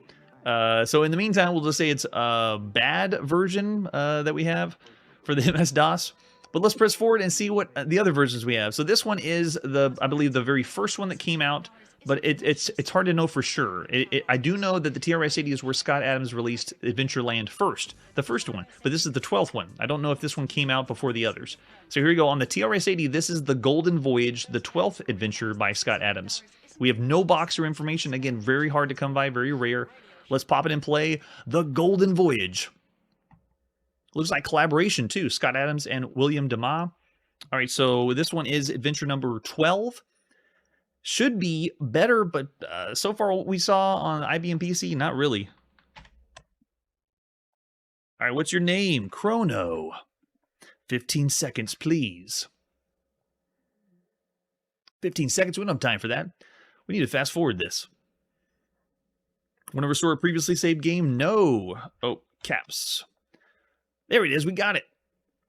So in the meantime, we'll just say it's a bad version that we have for the MS-DOS. But let's press forward and see what the other versions we have. So this one is, I believe, the very first one that came out, but it's hard to know for sure. I do know that the TRS-80 is where Scott Adams released Adventureland first, the first one, but this is the 12th one. I don't know if this one came out before the others. So here we go. On the TRS-80, this is the Golden Voyage, the 12th adventure by Scott Adams. We have no box or information. Again, very hard to come by, very rare. Let's pop it and play the Golden Voyage. Looks like collaboration too, Scott Adams and William Demas. All right, so this one is adventure number 12. Should be better, but so far what we saw on IBM PC, not really. All right, what's your name? Chrono. 15 seconds, please. 15 seconds, we don't have time for that. We need to fast forward this. Want to restore a previously saved game? No. Oh, caps. There it is, we got it.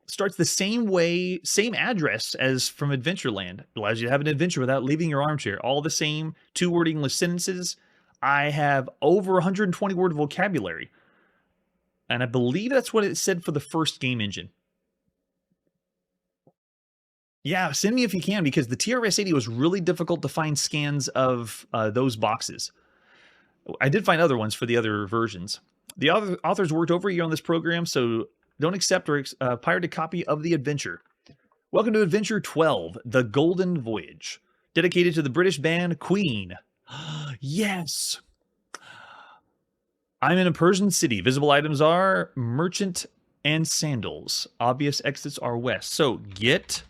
Starts the same way, same address as from Adventureland. Allows you to have an adventure without leaving your armchair. All the same, 2-word English sentences. I have over 120 word vocabulary. And I believe that's what it said for the first game engine. Yeah, send me if you can, because the TRS-80 was really difficult to find scans of those boxes. I did find other ones for the other versions. The authors worked over a year on this program, so don't accept or pirate a copy of the adventure. Welcome to Adventure 12, The Golden Voyage. Dedicated to the British band Queen. Yes! I'm in a Persian city. Visible items are merchant and sandals. Obvious exits are west. So, get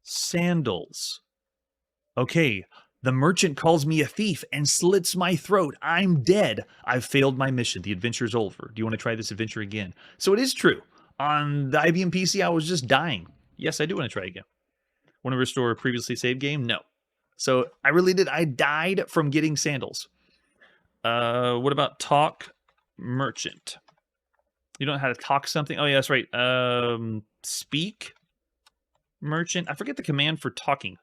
sandals. Okay. The merchant calls me a thief and slits my throat. I'm dead. I've failed my mission. The adventure's over. Do you want to try this adventure again? So it is true. On the IBM PC, I was just dying. Yes, I do want to try again. Want to restore a previously saved game? No. So I really did. I died from getting sandals. What about talk merchant? You don't know how to talk something? Oh, yeah, that's right. Speak merchant. I forget the command for talking.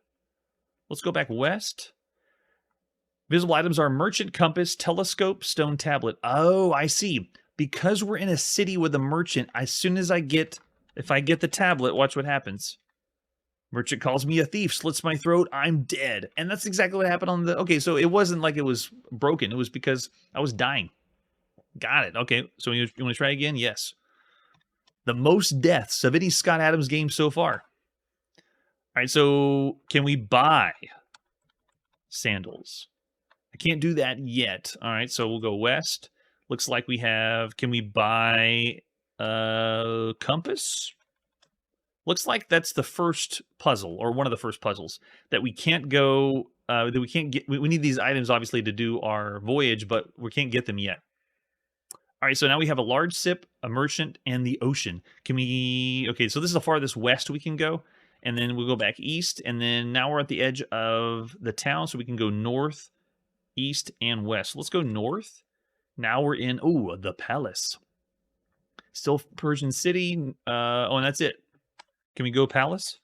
Let's go back west. Visible items are merchant, compass, telescope, stone tablet. Oh, I see. Because we're in a city with a merchant, as soon as if I get the tablet, watch what happens. Merchant calls me a thief, slits my throat, I'm dead. And that's exactly what happened on the... Okay, so it wasn't like it was broken. It was because I was dying. Got it. Okay, so you want to try again? Yes. The most deaths of any Scott Adams game so far. right, so can we buy sandals? I can't do that yet. All right, so we'll go west. Looks like we have, can we buy compass? Looks like that's the first puzzle, or one of the first puzzles, that we can't go, that we can't get. We need these items, obviously, to do our voyage, but we can't get them yet. All right, so now we have a large ship, a merchant, and the ocean. Can we... Okay, so this is the farthest west we can go, and then we'll go back east, and then now we're at the edge of the town, so we can go north, east, and west. Let's go north. Now we're in, oh, the palace. Still Persian city. Oh, and that's it. Can we go palace?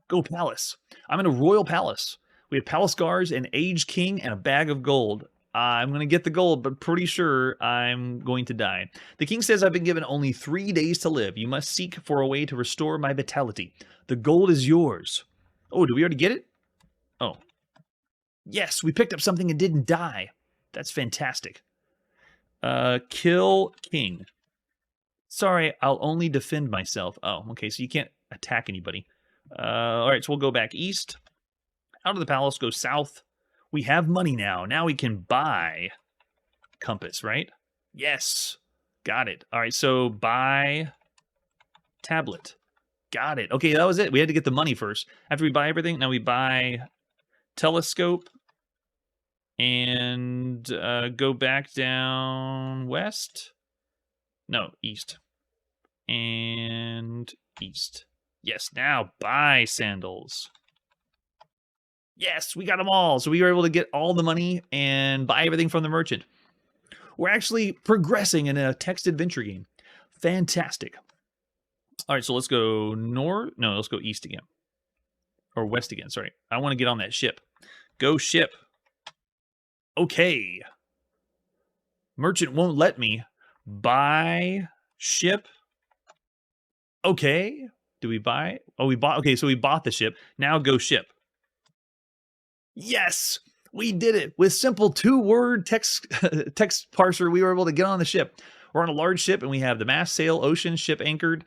Go palace. I'm in a royal palace. We have palace guards, an aged king, and a bag of gold. I'm going to get the gold, but pretty sure I'm going to die. The king says I've been given only 3 days to live. You must seek for a way to restore my vitality. The gold is yours. Oh, did we already get it? Oh. Yes, we picked up something and didn't die. That's fantastic. Kill king. Sorry, I'll only defend myself. Oh, okay, so you can't attack anybody. All right, so we'll go back east. Out of the palace, go south. We have money now. Now we can buy compass, right? Yes. Got it. All right, so buy tablet. Got it. Okay, that was it. We had to get the money first. After we buy everything, now we buy telescope and go back down west. No, east. And east. Yes, now buy sandals. Yes, we got them all. So we were able to get all the money and buy everything from the merchant. We're actually progressing in a text adventure game. Fantastic. All right, so let's go north. No, let's go east again. Or west again, sorry. I want to get on that ship. Go ship. Okay. Merchant won't let me. Buy ship. Okay. Do we buy? Oh, we bought. Okay, so we bought the ship. Now go ship. Yes, we did it. With simple 2-word text parser, we were able to get on the ship. We're on a large ship, and we have the mast, sail, ocean, ship anchored,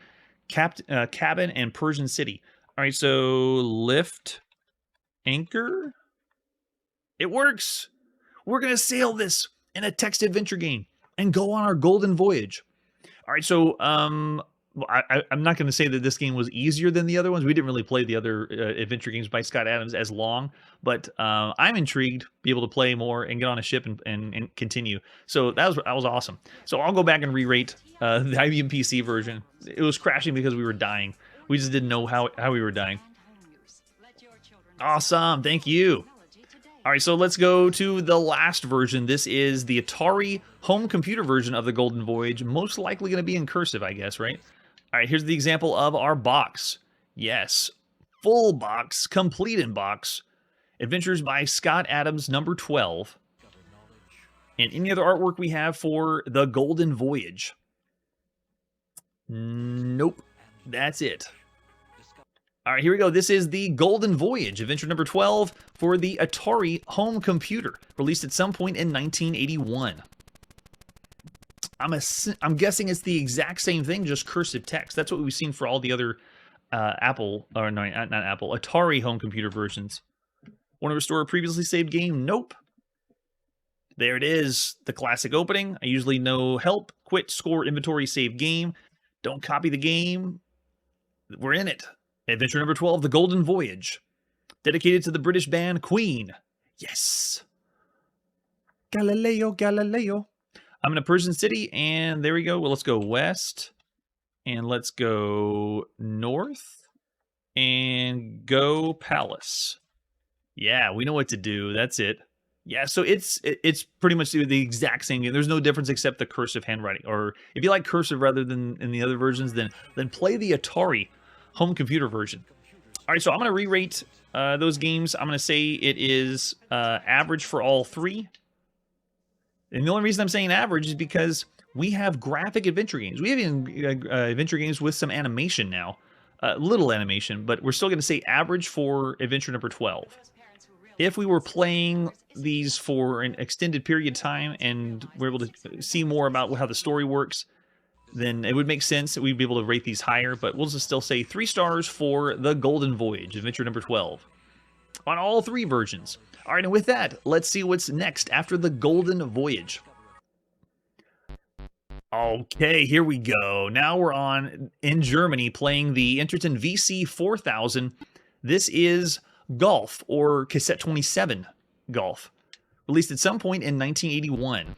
cabin, and Persian city. All right, so lift, anchor. It works. We're going to sail this in a text adventure game and go on our golden voyage. All right, so I'm not going to say that this game was easier than the other ones. We didn't really play the other adventure games by Scott Adams as long, but I'm intrigued to be able to play more and get on a ship and continue. So that was awesome. So I'll go back and re-rate the IBM PC version. It was crashing because we were dying. We just didn't know how we were dying. Awesome, thank you. All right, so let's go to the last version. This is the Atari home computer version of the Golden Voyage. Most likely going to be in cursive, I guess, right? All right, here's the example of our box. Yes, full box, complete in box. Adventures by Scott Adams, number 12. And any other artwork we have for the Golden Voyage? Nope, that's it. All right, here we go. This is the Golden Voyage, adventure number 12 for the Atari home computer, released at some point in 1981. I'm guessing it's the exact same thing, just cursive text. That's what we've seen for all the other Atari home computer versions. Want to restore a previously saved game? Nope. There it is, the classic opening. I usually know help, quit, score, inventory, save game. Don't copy the game. We're in it. Adventure number 12, The Golden Voyage. Dedicated to the British band Queen. Yes. Galileo, Galileo. I'm in a Persian city, and there we go. Well, let's go west, and let's go north, and go palace. Yeah, we know what to do. That's it. Yeah, so it's pretty much the exact same game. There's no difference except the cursive handwriting. Or if you like cursive rather than in the other versions, then play the Atari home computer version. All right, so I'm going to re-rate those games. I'm going to say it is average for all three. And the only reason I'm saying average is because we have graphic adventure games. We have even adventure games with some animation now. Little animation, but we're still going to say average for adventure number 12. If we were playing these for an extended period of time and we're able to see more about how the story works, then it would make sense that we'd be able to rate these higher, but we'll just still say 3 stars for the Golden Voyage, adventure number 12, on all 3 versions. All right, and with that, let's see what's next after the Golden Voyage. Okay, here we go. Now we're on, in Germany, playing the Interton VC 4000. This is Golf, or Cassette 27 Golf, released at some point in 1981.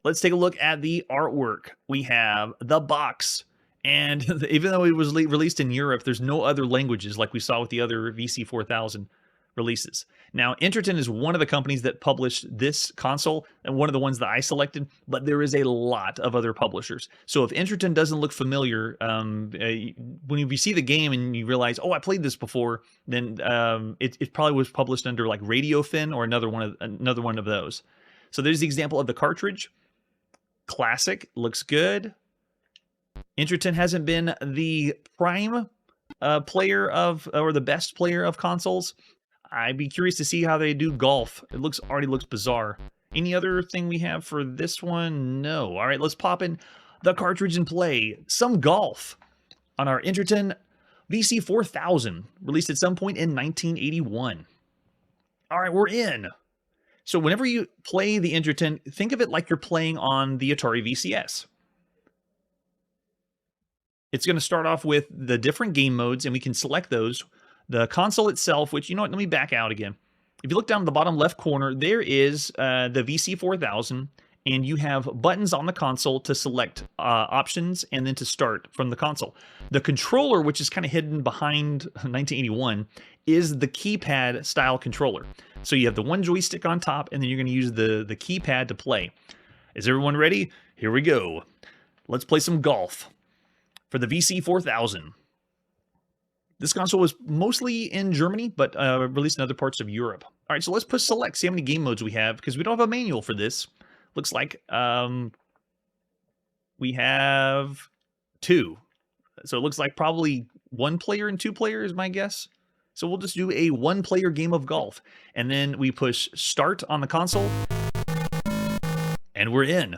Let's take a look at the artwork. We have the box, and even though it was released in Europe, there's no other languages like we saw with the other VC 4000 releases. Now, Interton is one of the companies that published this console, and one of the ones that I selected, but there is a lot of other publishers. So if Interton doesn't look familiar, when you see the game and you realize, oh, I played this before, then it probably was published under like Radiofin or another one of those. So there's the example of the cartridge. Classic, looks good. Interton hasn't been the prime player of, or the best player of consoles. I'd be curious to see how they do golf. It already looks bizarre. Any other thing we have for this one? No. All right, let's pop in the cartridge and play some golf on our Interton VC 4000, released at some point in 1981. All right, we're in. So whenever you play the Interton, think of it like you're playing on the Atari VCS. It's going to start off with the different game modes, and we can select those. The console itself, which, you know what, let me back out again. If you look down in the bottom left corner, there is the VC 4000, and you have buttons on the console to select options and then to start from the console. The controller, which is kind of hidden behind 1981, is the keypad style controller. So you have the one joystick on top, and then you're going to use the keypad to play. Is everyone ready? Here we go. Let's play some golf for the VC 4000. This console was mostly in Germany, but released in other parts of Europe. All right, so let's push select, see how many game modes we have, because we don't have a manual for this. Looks like we have 2. So it looks like probably 1 player and 2 player is my guess. So we'll just do a 1-player game of golf. And then we push start on the console. And we're in.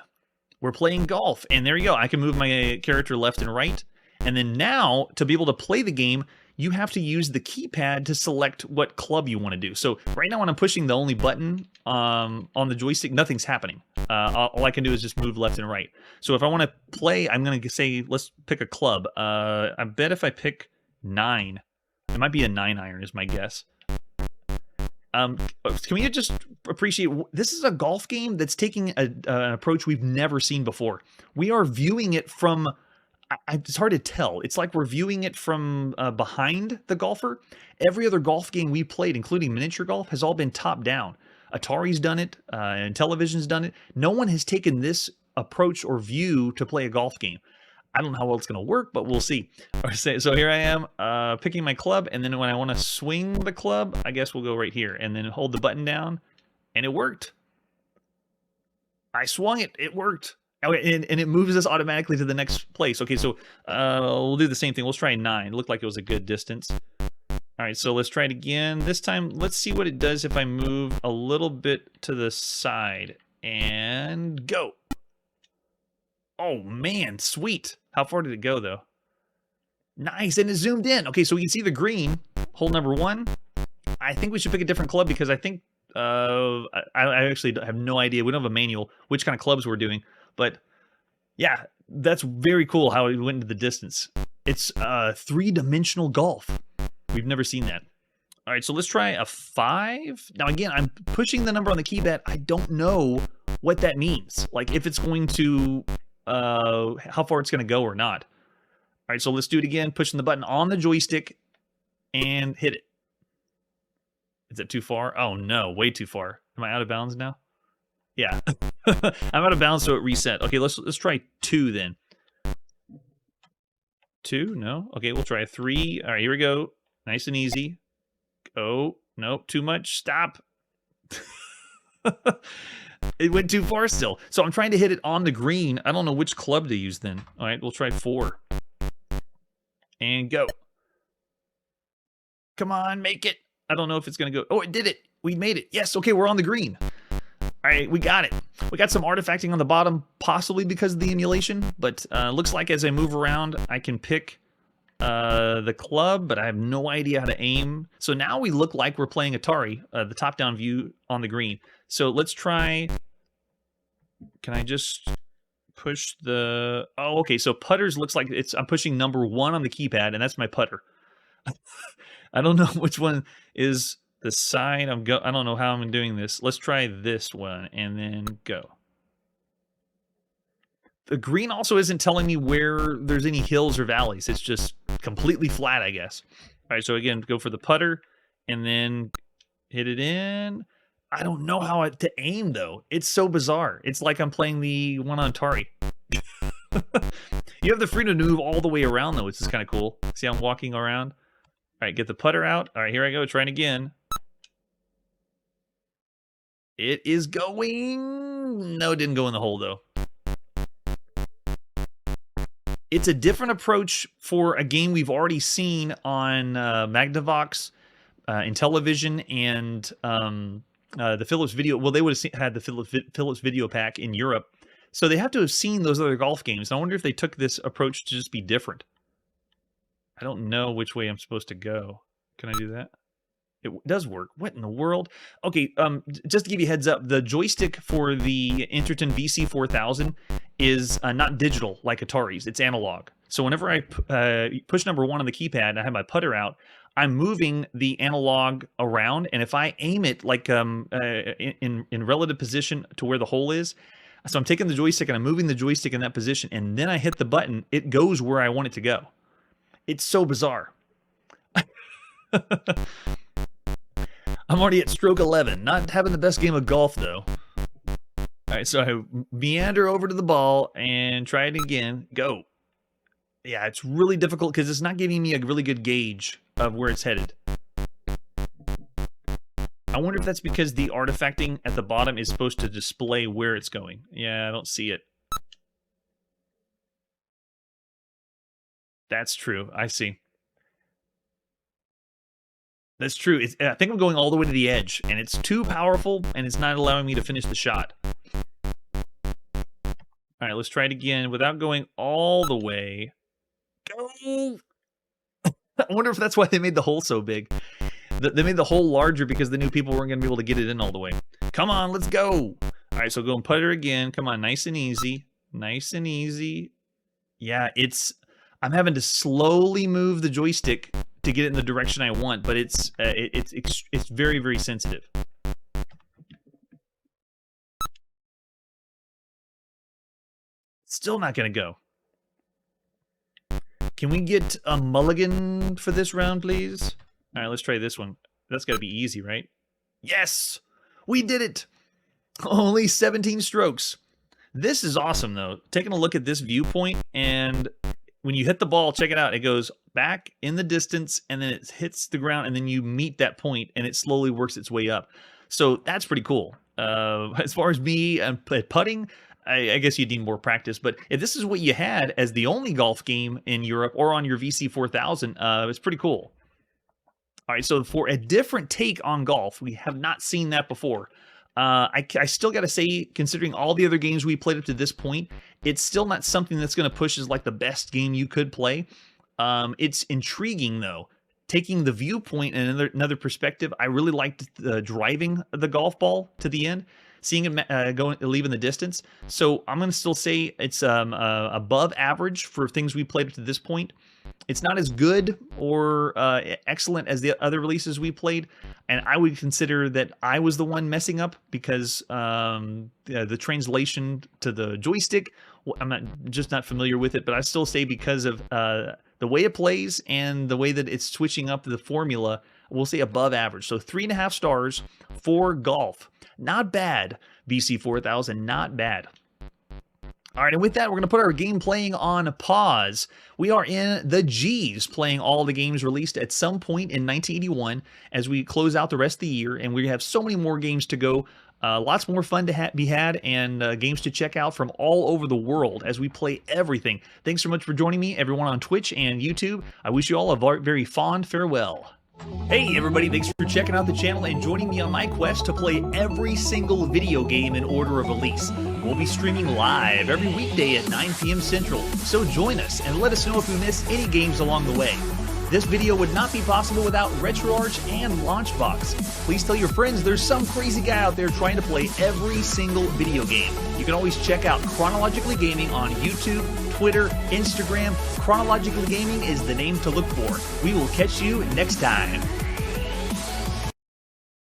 We're playing golf. And there you go. I can move my character left and right. And then now, to be able to play the game, you have to use the keypad to select what club you want to do. So right now when I'm pushing the only button on the joystick, nothing's happening. All I can do is just move left and right. So if I want to play, I'm going to say, let's pick a club. I bet if I pick 9, it might be a 9-iron is my guess. Can we just appreciate, this is a golf game that's taking an approach we've never seen before. We are viewing it from... it's hard to tell. It's like we're viewing it from behind the golfer. Every other golf game we played, including miniature golf, has all been top down. Atari's done it, and television's done it. No one has taken this approach or view to play a golf game. I don't know how well it's going to work, but we'll see. So here I am picking my club, and then when I want to swing the club, I guess we'll go right here, and then hold the button down, and it worked. I swung it. It worked. Okay, and it moves us automatically to the next place. Okay, so we'll do the same thing. Let's try 9. It looked like it was a good distance. All right, so let's try it again. This time, let's see what it does if I move a little bit to the side. And go. Oh, man, sweet. How far did it go, though? Nice, and it zoomed in. Okay, so we can see the green, hole number 1. I think we should pick a different club because I think I actually have no idea. We don't have a manual which kind of clubs we're doing. But yeah, that's very cool how it went into the distance. It's 3-dimensional golf. We've never seen that. All right, so let's try a 5. Now, again, I'm pushing the number on the keypad. I don't know what that means. Like, if it's going to, how far it's going to go or not. All right, so let's do it again. Pushing the button on the joystick and hit it. Is that too far? Oh, no, way too far. Am I out of bounds now? Yeah. I'm out of bounds, so it reset. Okay, let's try 2 then. 2? No? Okay, we'll try 3. All right, here we go. Nice and easy. Oh, nope, too much. Stop. It went too far still. So I'm trying to hit it on the green. I don't know which club to use then. All right, we'll try 4. And go. Come on, make it. I don't know if it's going to go. Oh, it did it. We made it. Yes, okay, we're on the green. All right, we got it. We got some artifacting on the bottom, possibly because of the emulation, but looks like as I move around, I can pick the club, but I have no idea how to aim. So now we look like we're playing Atari, the top-down view on the green. So let's try... Can I just push the... Oh, okay, so putters looks like I'm pushing number 1 on the keypad, and that's my putter. I don't know which one is... the side, I don't know how I'm doing this. Let's try this one and then go. The green also isn't telling me where there's any hills or valleys. It's just completely flat, I guess. All right, so again, go for the putter and then hit it in. I don't know how to aim, though. It's so bizarre. It's like I'm playing the one on Atari. You have the freedom to move all the way around, though, which is kind of cool. See how I'm walking around? All right, get the putter out. All right, here I go, trying again. It is going... No, it didn't go in the hole, though. It's a different approach for a game we've already seen on Magnavox, Intellivision, and the Philips Video... Well, they would have had the Philips Video Pack in Europe. So they have to have seen those other golf games. I wonder if they took this approach to just be different. I don't know which way I'm supposed to go. Can I do that? It does work. What in the world? Okay, just to give you a heads up, the joystick for the Interton VC 4000 is not digital like Atari's. It's analog. So whenever I push number 1 on the keypad and I have my putter out, I'm moving the analog around, and if I aim it like in relative position to where the hole is, so I'm taking the joystick and I'm moving the joystick in that position, and then I hit the button, it goes where I want it to go. It's so bizarre. I'm already at stroke 11. Not having the best game of golf, though. All right, so I meander over to the ball and try it again. Go. Yeah, it's really difficult because it's not giving me a really good gauge of where it's headed. I wonder if that's because the artifacting at the bottom is supposed to display where it's going. Yeah, I don't see it. That's true. I see. That's true. I think I'm going all the way to the edge, and it's too powerful, and it's not allowing me to finish the shot. All right, let's try it again without going all the way. Go! I wonder if that's why they made the hole so big. They made the hole larger because they knew people weren't going to be able to get it in all the way. Come on, let's go! All right, so go and putter again. Come on, nice and easy. Nice and easy. Yeah, I'm having to slowly move the joystick to get it in the direction I want, but it's very, very sensitive. Still not going to go. Can we get a mulligan for this round, please? All right, let's try this one. That's got to be easy, right? Yes! We did it! Only 17 strokes. This is awesome, though. Taking a look at this viewpoint, and when you hit the ball, check it out. It goes back in the distance, and then it hits the ground, and then you meet that point, and it slowly works its way up. So that's pretty cool. As far as me and putting, I guess you need more practice. But if this is what you had as the only golf game in Europe or on your VC 4000, it's pretty cool. All right, so for a different take on golf, we have not seen that before. I still got to say, considering all the other games we played up to this point, it's still not something that's going to push as like the best game you could play. It's intriguing, though. Taking the viewpoint and another perspective, I really liked driving the golf ball to the end, seeing it leaving the distance. So I'm going to still say it's above average for things we played up to this point. It's not as good or excellent as the other releases we played, and I would consider that I was the one messing up because the translation to the joystick, I'm just not familiar with it, but I still say because of the way it plays and the way that it's switching up the formula, we'll say above average. So 3.5 stars for golf. Not bad, VC 4000, not bad. All right, and with that, we're going to put our game playing on pause. We are in the G's, playing all the games released at some point in 1981 as we close out the rest of the year, and we have so many more games to go. Lots more fun to be had and games to check out from all over the world as we play everything. Thanks so much for joining me, everyone on Twitch and YouTube. I wish you all a very fond farewell. Hey everybody, thanks for checking out the channel and joining me on my quest to play every single video game in order of release. We'll be streaming live every weekday at 9 p.m. Central, so join us and let us know if we miss any games along the way. This video would not be possible without RetroArch and Launchbox. Please tell your friends there's some crazy guy out there trying to play every single video game. You can always check out Chronologically Gaming on YouTube, Twitter, Instagram. Chronologically Gaming is the name to look for. We will catch you next time.